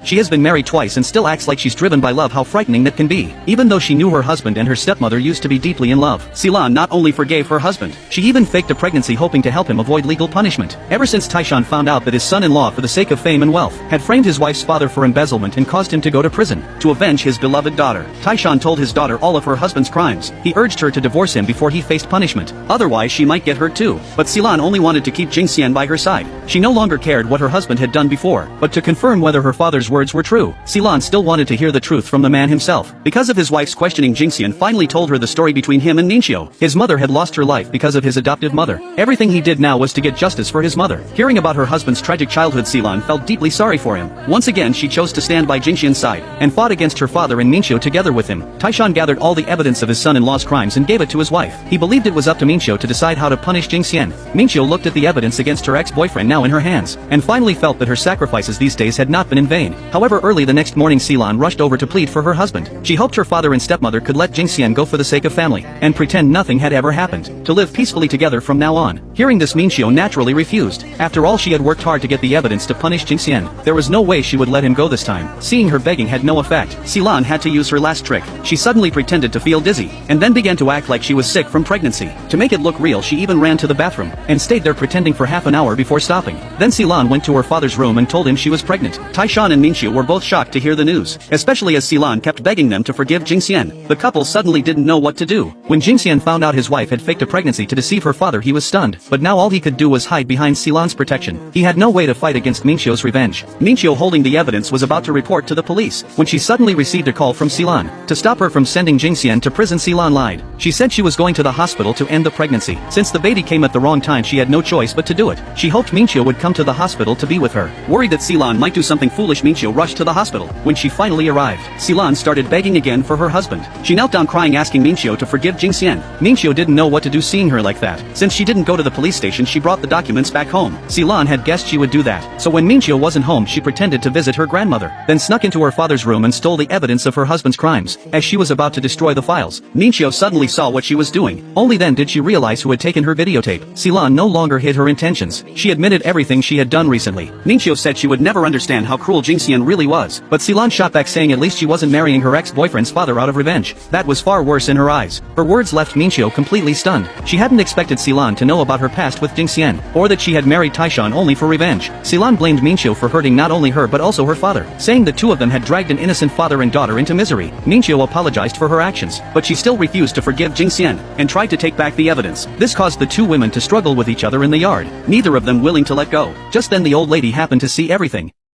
She has been married twice and still acts like she's driven by love. How frightening that can be. Even though she knew her husband and her stepmother used to be deeply in love, Silan not only forgave her husband, she even faked a pregnancy hoping to help him avoid legal punishment. Ever since Taishan found out that his son-in-law, for the sake of fame and wealth, had framed his wife's father for embezzlement and caused him to go to prison to avenge his beloved daughter, Taishan told his daughter all of her husband's crimes. He urged her to divorce him before he faced punishment. Otherwise she might get hurt too. But Silan only wanted to keep Jingxian by her side. She no longer cared what her husband had done before, but to confirm whether her father's words were true, Silan still wanted to hear the truth from the man himself. Because of his wife's questioning, Jingxian finally told her the story between him and Ningxiu. His mother had lost her life because of his adoptive mother. Everything he did now was to get justice for his mother. Hearing about her husband's tragic childhood, Silan felt deeply sorry for him. Once again she chose to stand by Jingxian's side, and fought against her father and Ningxiu together with him. Taishan gathered all the evidence of his son-in-law's crimes and gave it to his wife. He believed it was up to Ningxiu to decide how to punish Jingxian. Ningxiu looked at the evidence against her ex-boyfriend now in her hands, and finally felt that her sacrifices these days had not been in vain. However, early the next morning Silan rushed over to plead for her husband. She hoped her father and stepmother could let Jingxian go for the sake of family, and pretend nothing had ever happened, to live peacefully together from now on. Hearing this, Ningxiu naturally refused. After all, she had worked hard to get the evidence to punish Jingxian. There was no way she would let him go this time. Seeing her begging had no effect, Silan had to use her last trick. She suddenly pretended to feel dizzy, and then began to act like she was sick from pregnancy. To make it look real, she even ran to the bathroom, and stayed there pretending for half an hour before stopping. Then Silan went to her father's room and told him she was pregnant. Taishan and Ningxiu were both shocked to hear the news, especially as Silan kept begging them to forgive Jingxian. The couple suddenly didn't know what to do. When Jingxian found out his wife had faked a pregnancy to deceive her father, he was stunned, but now all he could do was hide behind Silan's protection. He had no way to fight against Ningxiu's revenge. Ningxiu, holding the evidence, was about to report to the police, when she suddenly received a call from Silan. To stop her from sending Jingxian to prison, Silan lied. She said she was going to the hospital to end the pregnancy. Since the baby came at the wrong time, she had no choice but to do it. She hoped Ningxiu would come to the hospital to be with her. Worried that Silan might do something foolish, Ningxiu rushed to the hospital. When she finally arrived, Silan started begging again for her husband. She knelt down crying, asking Ningxiu to forgive Jingxian. Ningxiu didn't know what to do seeing her like that. Since she didn't go to the police station, she brought the documents back home. Silan had guessed she would do that, so when Ningxiu wasn't home, she pretended to visit her grandmother, then snuck into her father's room and stole the evidence of her husband's crimes. As she was about to destroy the files, Ningxiu suddenly saw what she was doing. Only then did she realize who had taken her videotape. Silan no longer hid her intentions. She admitted everything she had done recently. Ningxiu said she would never understand how cruel Jingxian really was, but Silan shot back, saying at least she wasn't marrying her ex-boyfriend's father out of revenge. That was far worse in her eyes. Her words left Ningxiu completely stunned. She hadn't expected Silan to know about her past with Jingxian, or that she had married Taishan only for revenge. Silan blamed Ningxiu for hurting not only her but also her father, saying the two of them had dragged an innocent father and daughter into misery. Ningxiu apologized for her actions, but she still refused to forgive Jingxian, and tried to take back the evidence. This caused the two women to struggle with each other in the yard, neither of them willing to let go. Just then the old lady happened to see everything.